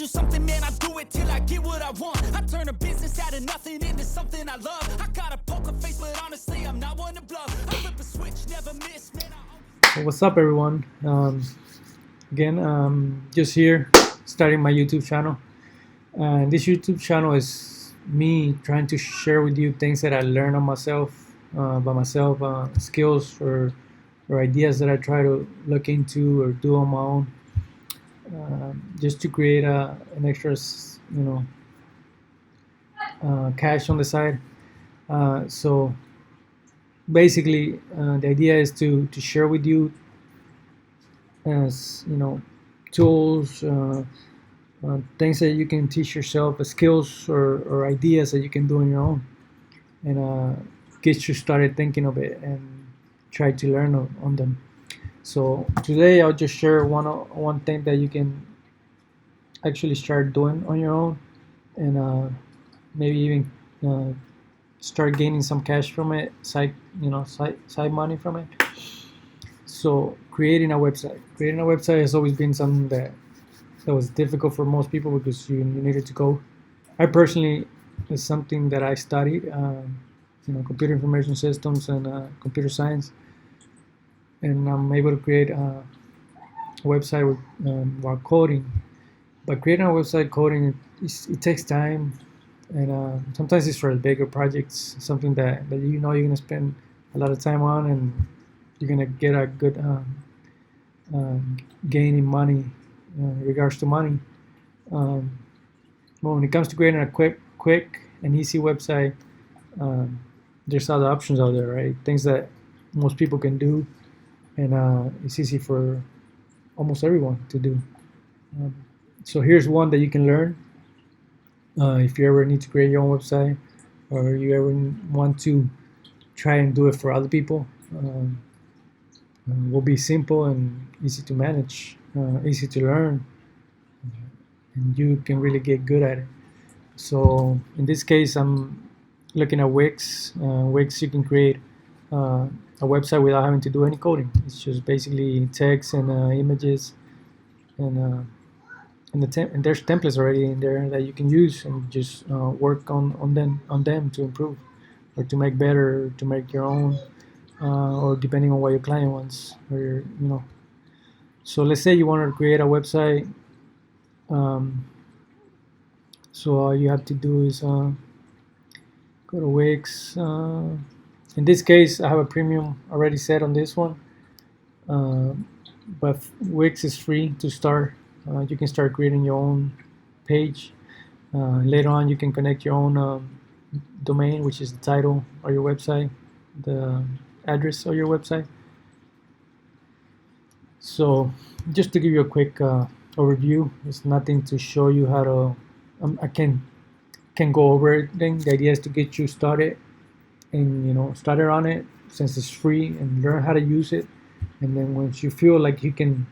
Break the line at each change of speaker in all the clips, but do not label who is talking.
do something, man, I do it till I get what I want. I turn a business out of nothing into something I love. I got a poker face, but honestly, I'm not one to bluff. I flip a switch, never miss, man.
Well, what's up, everyone? Again, just here starting my YouTube channel. And this YouTube channel is me trying to share with you things that I learn on myself, by myself, skills or ideas that I try to look into or do on my own, just to create an extra, cash on the side. So basically, the idea is to share with you, as tools, things that you can teach yourself, skills or ideas that you can do on your own, and get you started thinking of it and try to learn on them. So today I'll just share one thing that you can actually start doing on your own, and maybe even start gaining some cash from it, side money from it. So creating a website has always been something that was difficult for most people because you needed to go. I personally, it's something that I studied, computer information systems and computer science, and I'm able to create a website while coding. But creating a website coding, it takes time, and sometimes it's for bigger projects, something that you're going to spend a lot of time on, and you're going to get a good gain in money, in regards to money. But when it comes to creating a quick and easy website, there's other options out there, right? Things that most people can do, and it's easy for almost everyone to do. So here's one that you can learn if you ever need to create your own website, or you ever want to try and do it for other people. Will be simple and easy to manage, easy to learn, and you can really get good at it. So in this case, I'm looking at WIX. WIX, you can create a website without having to do any coding. It's just basically text and images, and there's templates already in there that you can use and just work on them to improve or to make better, to make your own, or depending on what your client wants, or So let's say you want to create a website. So all you have to do is go to WIX. In this case, I have a premium already set on this one, but WIX is free to start. You can start creating your own page. Later on, you can connect your own domain, which is the title of your website, the address of your website. So just to give you a quick overview, it's nothing to show you how to. I can go over everything. The idea is to get you started, and started on it since it's free, and learn how to use it. And then once you feel like you can,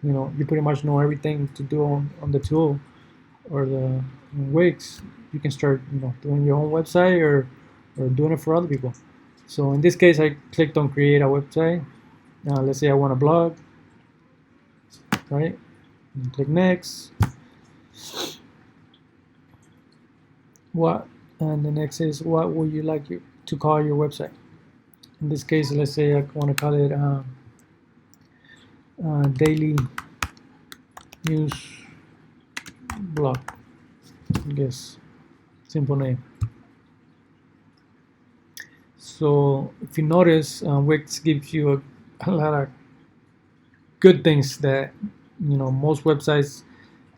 you pretty much know everything to do on the tool or the WIX, you can start doing your own website or doing it for other people. So in this case, I clicked on create a website. Let's say I want a blog, right? And click next. And the next is, what would you like to call your website? In this case, let's say I want to call it daily news blog. I guess simple name. So if you notice, Wix gives you a lot of good things that most websites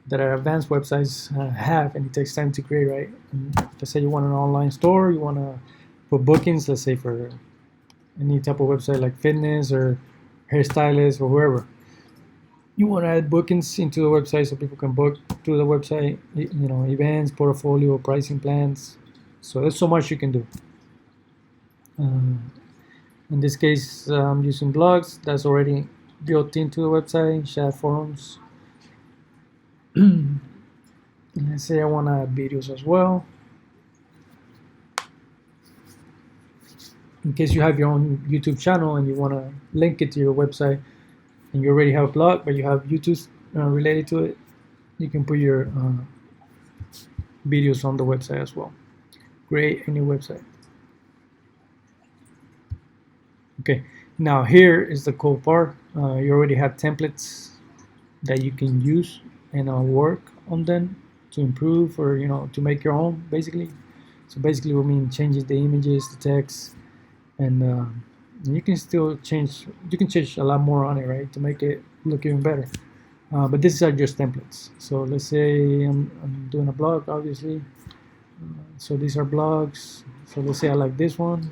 that are advanced websites have, and it takes time to create, right? And let's say you want an online store, you want to put bookings, let's say for any type of website like fitness or hairstylist or whoever. You want to add bookings into the website so people can book through the website, events, portfolio, pricing plans. So there's so much you can do. In this case, I'm using blogs that's already built into the website, chat forums. Let's say I want to add videos as well. In case you have your own YouTube channel and you want to link it to your website, and you already have a blog, but you have YouTube related to it, you can put your videos on the website as well. Create a new website. Okay, now here is the cool part. You already have templates that you can use and work on them to improve, or to make your own, basically. So basically we mean changes the images, the text, and you can still change. You can change a lot more on it, right, to make it look even better. But these are just templates. So let's say I'm doing a blog, obviously. So these are blogs. So let's say I like this one.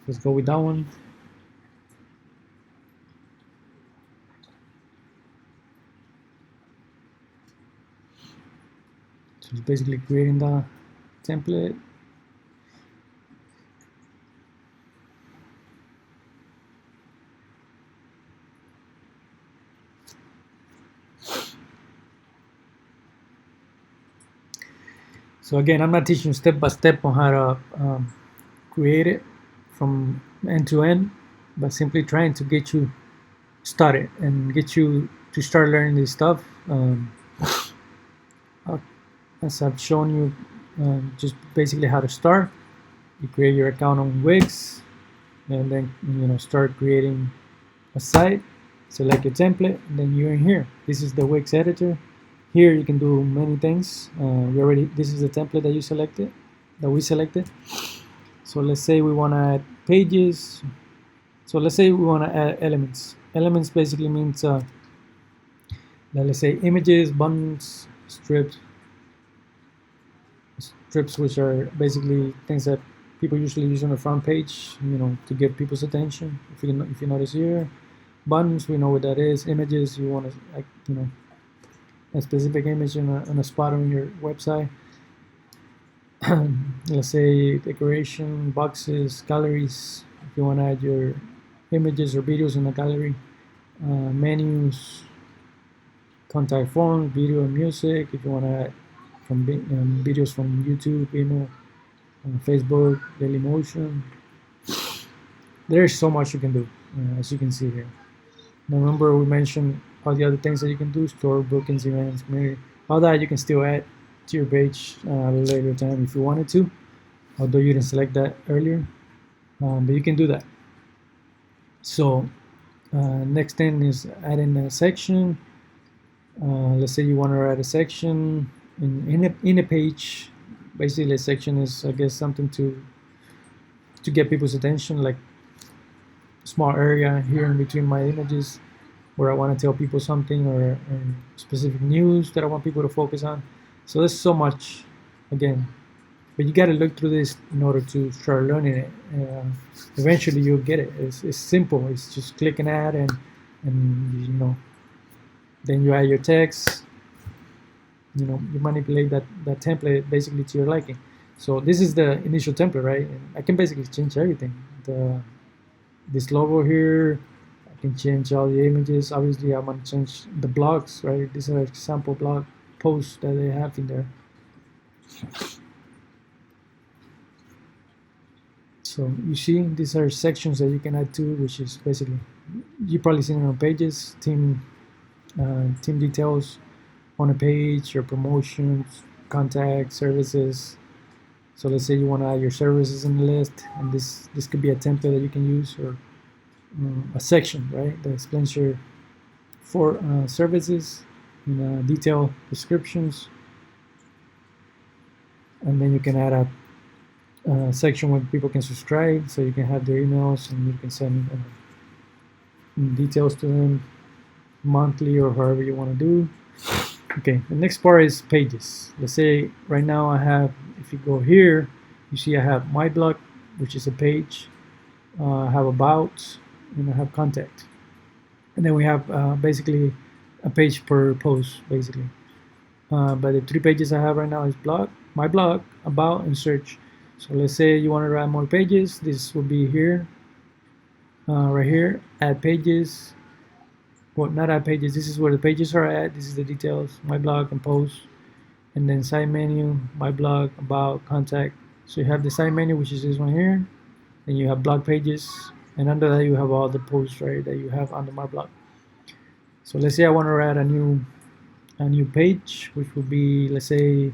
Let's go with that one. So it's basically creating the template. So again, I'm not teaching step by step on how to create it from end to end, but simply trying to get you started and get you to start learning this stuff. As I've shown you, just basically how to start. You create your account on WIX, and then start creating a site. Select your template, and then you're in here. This is the WIX editor. Here you can do many things. This is the template that we selected. So let's say we want to add pages. So let's say we want to add elements. Elements basically means let's say images, buttons, strips, which are basically things that people usually use on the front page, to get people's attention. If you notice here, buttons, we know what that is. Images, you want to a specific image on a spot on your website. Let's say decoration, boxes, galleries. If you want to add your images or videos in a gallery, menus, contact form, video and music. If you want to add videos from YouTube, email, Facebook, Dailymotion. There's so much you can do, as you can see here. Now remember, we mentioned all the other things that you can do: store, bookings, events, community. All that you can still add to your page at a later time if you wanted to, although you didn't select that earlier. But you can do that. So next thing is adding a section. Let's say you want to add a section in a page. Basically, a section is, I guess, something to get people's attention, like a small area here in between my images where I want to tell people something, or specific news that I want people to focus on. So there's so much, again, but you got to look through this in order to start learning it. Eventually you'll get it. It's simple. It's just click and add, and then you add your text. You manipulate that template basically to your liking. So this is the initial template, right? And I can basically change everything. This logo here, I can change all the images. Obviously, I'm gonna change the blogs, right? These are example blog posts that they have in there. So you see, these are sections that you can add to, which is basically, you probably seen it on pages, team details on a page, your promotions, contact, services. So let's say you want to add your services in the list, and this could be a template that you can use, or a section, right, that explains your services, detailed descriptions, and then you can add a section where people can subscribe, so you can have their emails and you can send details to them monthly or however you want to do. Okay, the next part is pages. Let's say right now I have, if you go here, you see I have my blog, which is a page. I have about, and I have contact, and then we have basically a page per post, basically. But the 3 pages I have right now is blog, my blog, about, and search. So let's say you want to add more pages. This will be here, right here, add pages. Well, not add pages. This is where the pages are at. This is the details, my blog and post, and then side menu, my blog, about, contact. So you have the side menu, which is this one here. Then you have blog pages, and under that you have all the posts, right, that you have under my blog. So let's say I want to add a new a new page, which would be, let's say,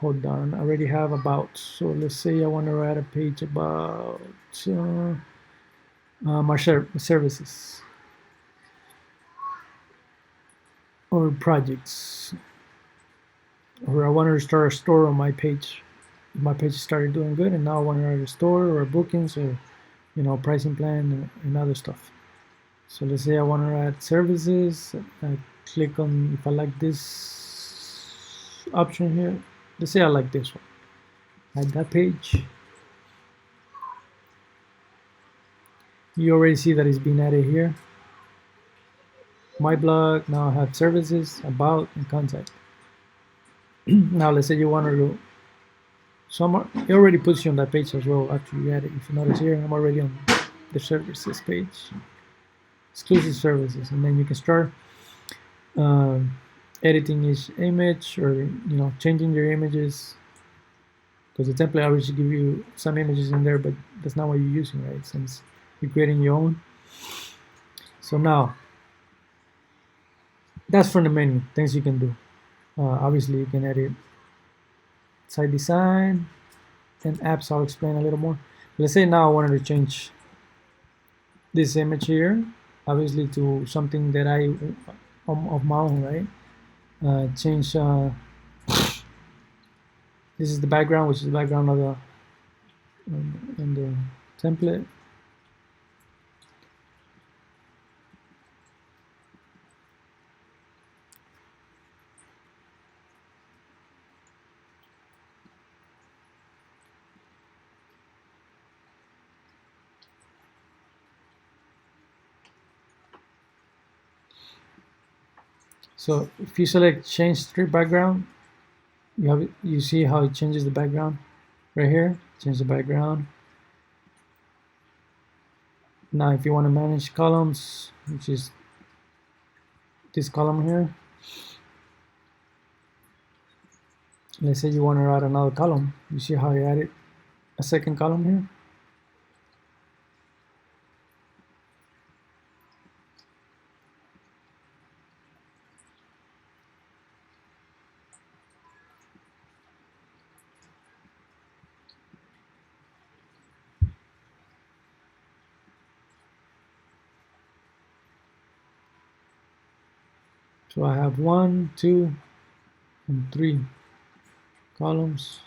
hold on, I already have about. So let's say I want to add a page about my services or projects, or I wanted to start a store on my page. My page started doing good, and now I want to add a store or bookings or pricing plan and other stuff. So let's say I want to add services. I click on, if I like this option here, let's say I like this one, add that page. You already see that it's been added here. My blog, now I have services, about, and contact. Now let's say you want to go, so it already puts you on that page as well after you add it. If you notice here, I'm already on the services page, exclusive services, and then you can start editing each image, or changing your images, because the template alwaady give you some images in there, but that's not what you're using, right? Since you're creating your own. So now that's from the menu, things you can do. Obviously you can edit site design and apps. I'll explain a little more. Let's say now I wanted to change this image here, obviously, to something that I of my own, right? Change this is the background, which is the background of the in the template. So if you select change strip background, you see how it changes the background right here. Change the background. Now if you want to manage columns, which is this column here, let's say you want to add another column, you see how I added a second column here. So I have 1, 2, and 3 columns.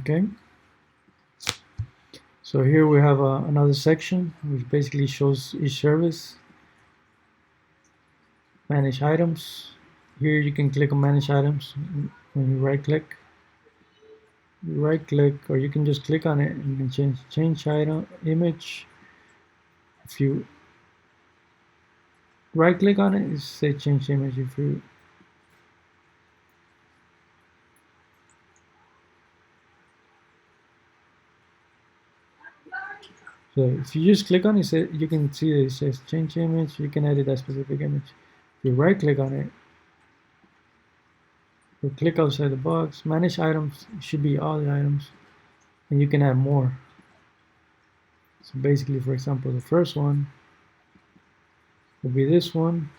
Okay. So here we have another section which basically shows each service. Manage items. Here you can click on manage items when you right click. You right click, or you can just click on it and you can change item image. If you right click on it, it say change image. So if you just click on it, you can see that it says change image. You can edit that specific image. If you right click on it, or click outside the box, manage items, it should be all the items, and you can add more. So basically, for example, the first one will be this one.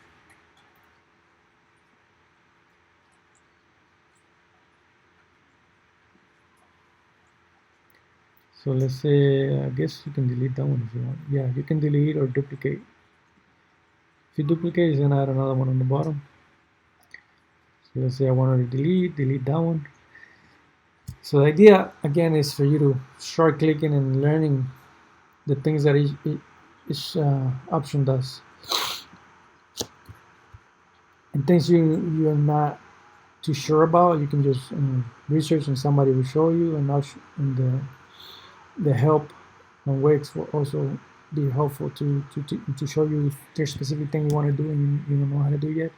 So let's say, I guess you can delete that one if you want. Yeah, you can delete or duplicate. If you duplicate, it's gonna add another one on the bottom. So let's say I wanted to delete that one. So the idea, again, is for you to start clicking and learning the things that each option does. And things you're not too sure about, you can just research, and somebody will show you, and the help on WIX will also be helpful to show you if there's a specific thing you want to do and you don't know how to do yet.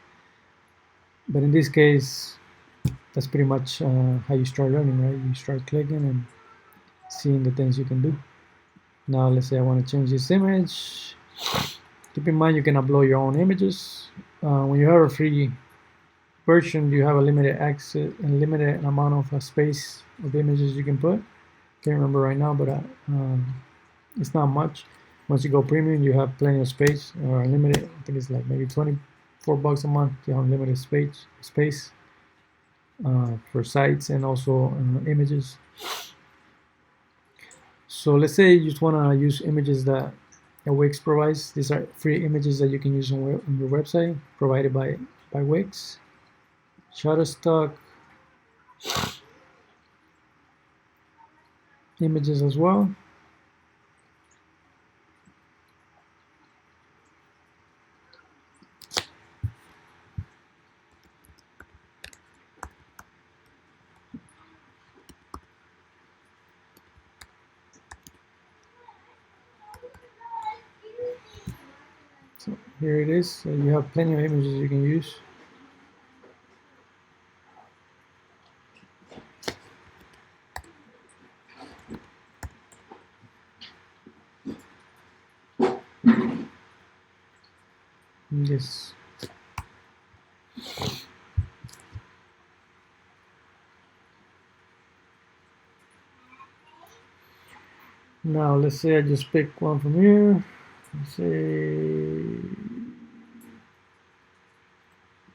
But in this case, that's pretty much how you start learning, right? You start clicking and seeing the things you can do. Now let's say I want to change this image. Keep in mind you can upload your own images. When you have a free version, you have a limited access and limited amount of space of images you can put. Can't remember right now, but it's not much. Once you go premium, you have plenty of space, or unlimited. I think it's like maybe $24 a month. You have unlimited space for sites and also images. So let's say you just want to use images that WIX provides. These are free images that you can use on your website, provided by WIX. Shutterstock images as well. So here it is. So you have plenty of images you can use. Yes. Now let's say I just pick one from here. Let's say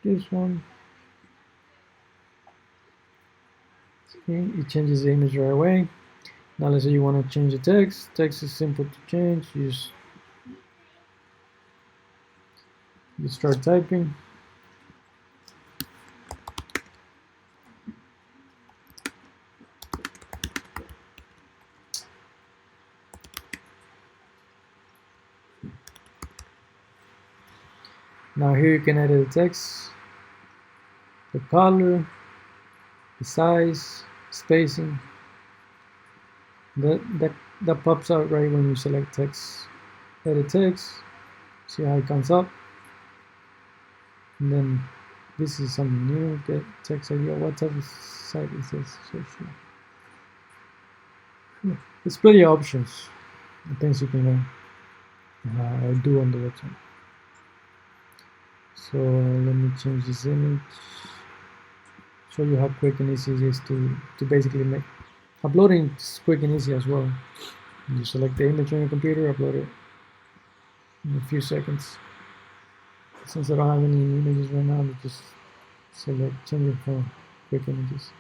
this one. Okay, it changes the image right away. Now let's say you want to change the text. Text is simple to change. You start typing. Now here you can edit the text, the color, the size, spacing. That pops out right when you select text. Edit text. See how it comes up. And then this is something new. Get text idea. What type of site is this? There's plenty of options and things you can do on the website. So let me change this image. Show you how quick and easy it is to basically make uploading. Is quick and easy as well. You select the image on your computer, upload it in a few seconds. Since I don't have any images right now, I just select change it for quick images.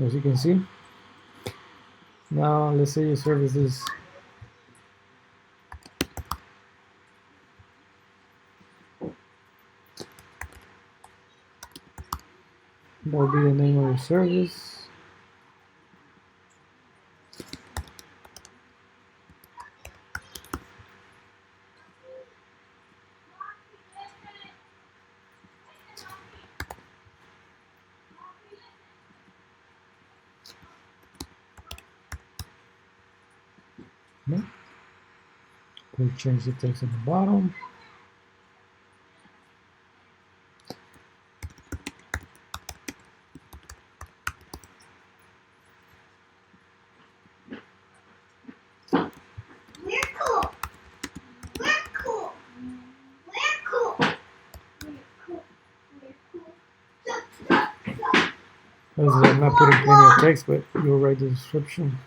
As you can see. Now let's say your service is that will be the name of your service. We'll change the text at the bottom. I'm not putting plenty of text, but you'll write the description.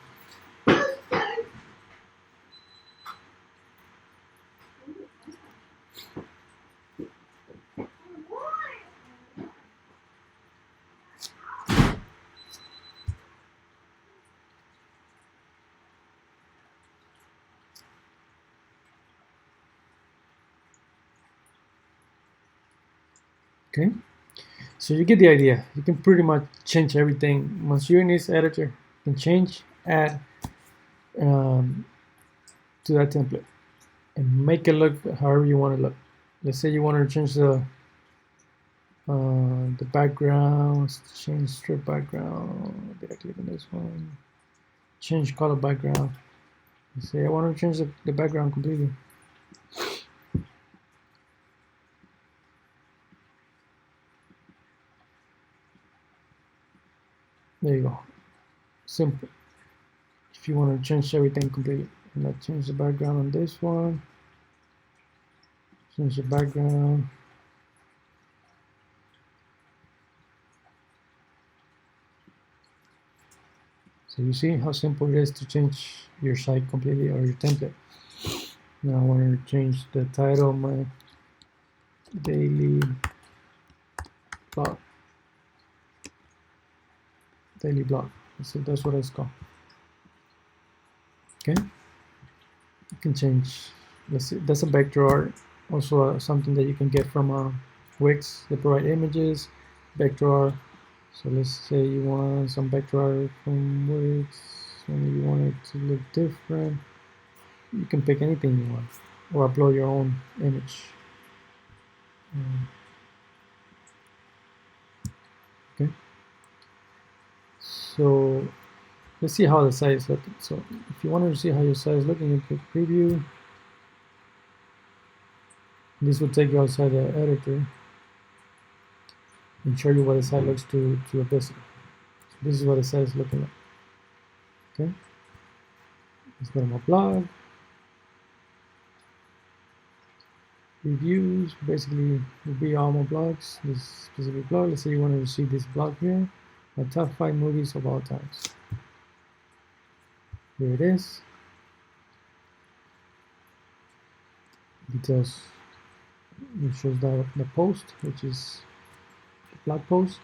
Okay, so you get the idea. You can pretty much change everything. Once you're in this editor, you can change, add to that template and make it look however you want to look. Let's say you want to change the The background, let's change strip background. Did I click on this one? Change color background. Let's say I want to change the background completely. There you go. Simple. If you want to change everything completely. And let's change the background on this one. Change the background. So you see how simple it is to change your site completely or your template. Now I want to change the title of my daily blog. Daily blog. So that's what it's called. Okay. You can change. That's a vector art. Also something that you can get from WIX. They provide images, vector art. So let's say you want some vector art from WIX and you want it to look different. You can pick anything you want or upload your own image. Okay. So let's see how the site is looking. So if you want to see how your site is looking, you click preview. This will take you outside the editor and show you what the site looks to a visitor. So this is what the site is looking like. Okay. Let's go to my blog. Reviews basically will be all my blogs. This specific blog. Let's say you want to receive this blog here. My top 5 movies of all times. Here it is. Details. It shows the post, which is the blog post.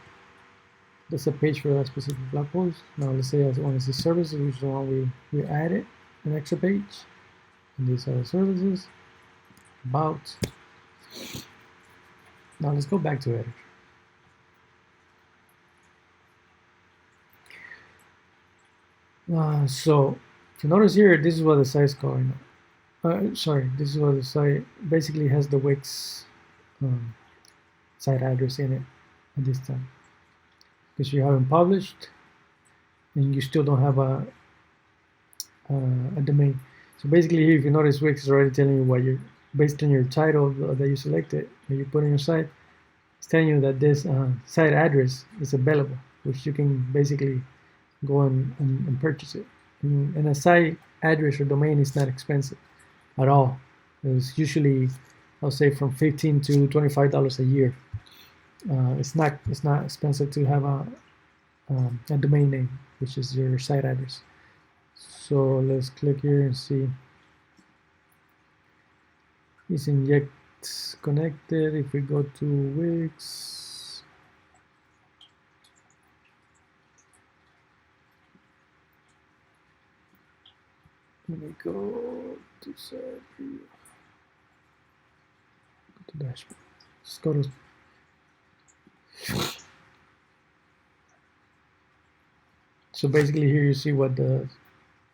That's a page for that specific blog post. Now let's say I want to see services, which is the one we added, an extra page. And these are the services. About. Now let's go back to editor. So if you notice here, this is what the site is called. Sorry, this is what the site basically has the WIX site address in it at this time. Because you haven't published and you still don't have a domain. So basically here, if you notice, WIX is already telling you what you're, based on your title that you selected and you put in your site, it's telling you that this site address is available, which you can basically go and purchase it. And a site address or domain is not expensive at all. It's usually, I'll say, from $15 to $25 a year. It's not expensive to have a domain name, which is your site address. So let's click here and see. Is inject connected. If we go to WIX, let me go to site view. Go to dashboard. Let's go to. So basically here you see what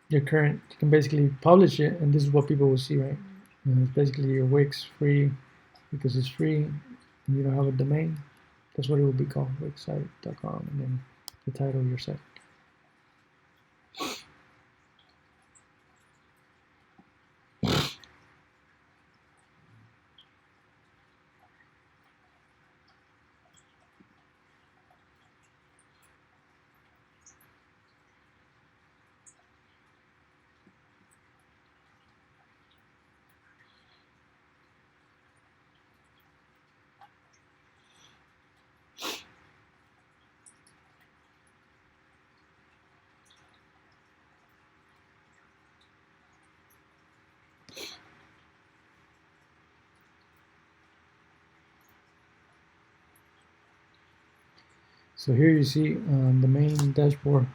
your current, you can basically publish it, and this is what people will see, right? And it's basically your WIX free, because it's free and you don't have a domain. That's what it will be called, wixsite.com, and then the title of your site. So here you see the main dashboard.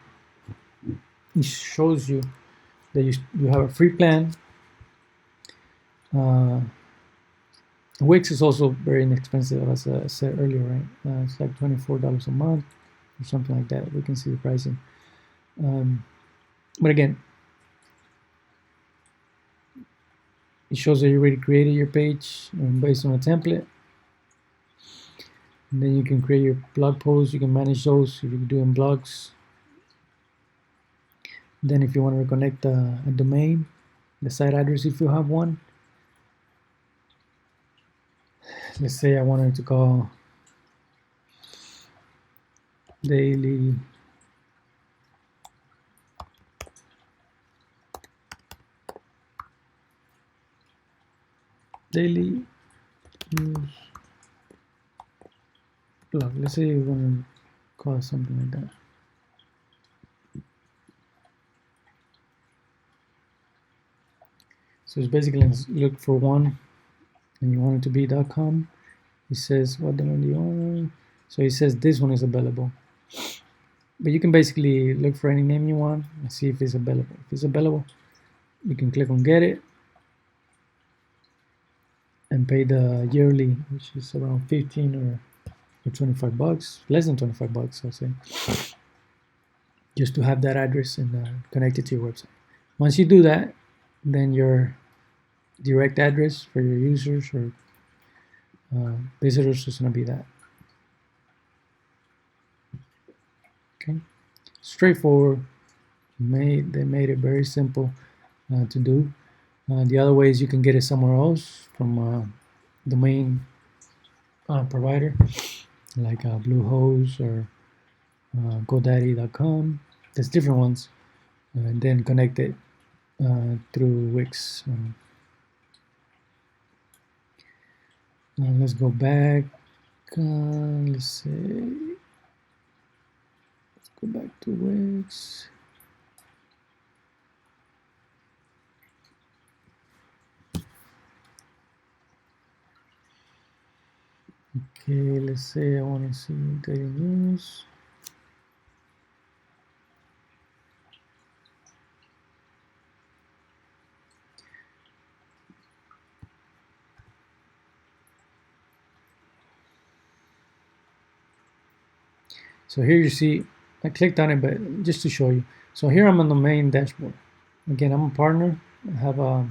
It shows you that you have a free plan. Wix is also very inexpensive, as I said earlier, right? It's like $24 a month or something like that. We can see the pricing. But again, it shows that you already created your page based on a template. And then you can create your blog posts. You can manage those if you're doing blogs. Then if you want to reconnect a domain, the site address if you have one. Let's say I wanted to call daily news blog. Let's say you want to call something like that. So it's basically look for one, and you want it to be .com. It says what domain do you want? So it says this one is available. But you can basically look for any name you want and see if it's available. If it's available, you can click on get it and pay the yearly, which is around 15 or 25 bucks, less than 25 bucks, I'll say, just to have that address and connect it to your website. Once you do that, then your direct address for your users or visitors is going to be that. Okay, straightforward. They made it very simple to do. The other way is you can get it somewhere else from the main provider, like Bluehost or GoDaddy.com. There's different ones, and then connect it through Wix. Let's go back. Let's see. Let's go back to Wix. Okay, let's say I want to see daily news. So here you see, I clicked on it, but just to show you. So here I'm on the main dashboard. Again, I'm a partner. I have a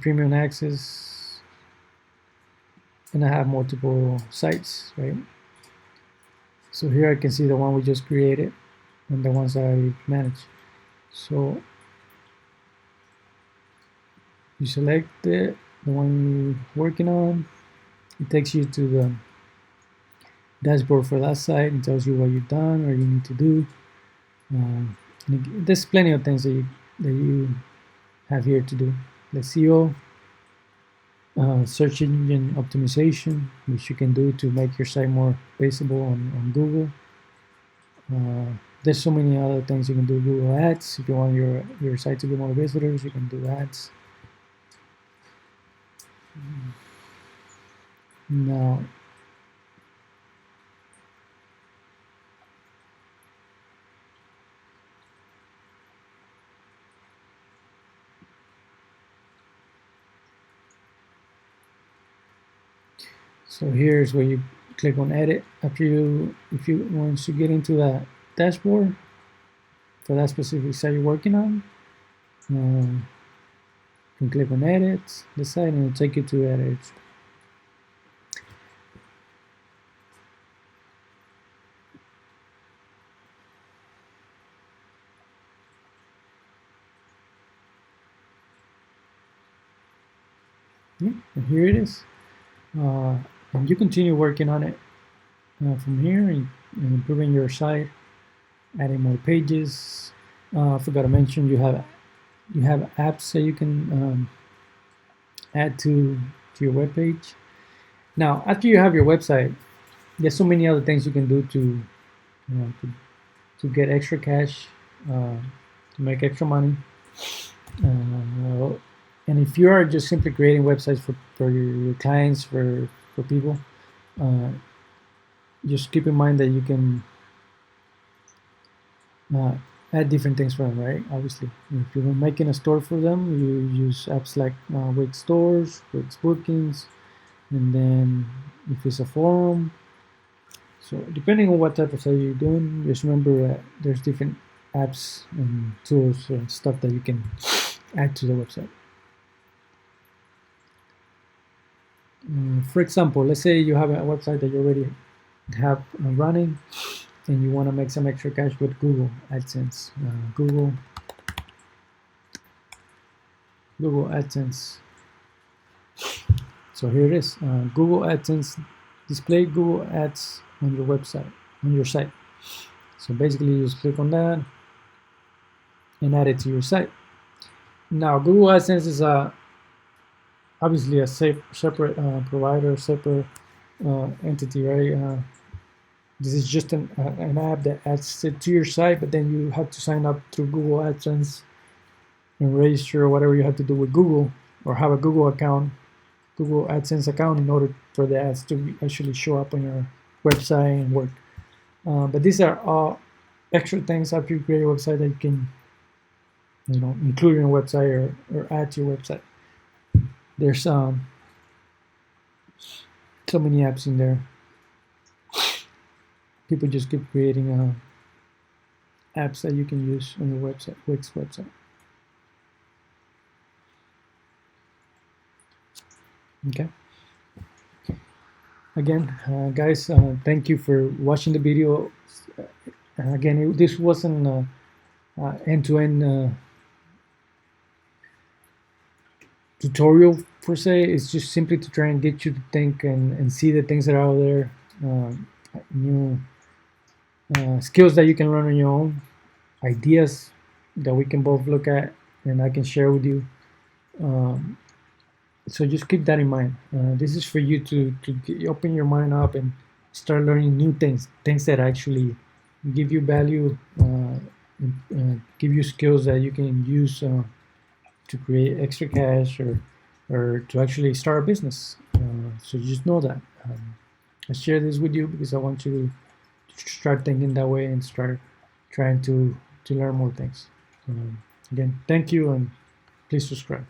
premium access, and I have multiple sites, right? So here I can see the one we just created and the ones I manage. So you select the one you're working on. It takes you to the dashboard for that site and tells you what you've done or you need to do. There's plenty of things that you have here to do. The SEO, search engine optimization, which you can do to make your site more visible on Google. There's so many other things you can do. Google Ads, if you want your site to get more visitors, you can do ads. Now, so here's where you click on edit. After once you get into that dashboard for that specific site you're working on, you can click on edit, the site, and it'll take you to edit. Yeah, and here it is. And you continue working on it from here and improving your site, adding more pages. I forgot to mention you have apps that you can add to your web page. Now, after you have your website, there's so many other things you can do to get extra cash, to make extra money. And if you are just simply creating websites for your clients, for people, just keep in mind that you can add different things for them, right? Obviously, if you're making a store for them, you use apps like WIX stores, WIX bookings, and then if it's a forum. So depending on what type of site you're doing, just remember that there's different apps and tools and stuff that you can add to the website. For example, let's say you have a website that you already have running, and you want to make some extra cash with Google AdSense. Google AdSense. So here it is. Google AdSense. Display Google Ads on your website, on your site. So basically, you just click on that and add it to your site. Now, Google AdSense is obviously a separate provider, separate entity, right? This is just an app that adds it to your site, but then you have to sign up through Google AdSense and register whatever you have to do with Google, or have a Google account, Google AdSense account, in order for the ads to actually show up on your website and work. But these are all extra things after you create a website that you can, include in your website or add to your website. There's so many apps in there. People just keep creating apps that you can use on your website, WIX website. Okay. Again, guys, thank you for watching the video. Again, this wasn't end-to-end tutorial per se. It's just simply to try and get you to think and see the things that are out there, new skills that you can learn on your own, ideas that we can both look at and I can share with you. So just keep that in mind. This is for you to open your mind up and start learning new things that actually give you value, give you skills that you can use to create extra cash or to actually start a business. So just know that. I share this with you because I want you to start thinking that way and start trying to learn more things. Again, thank you, and please subscribe.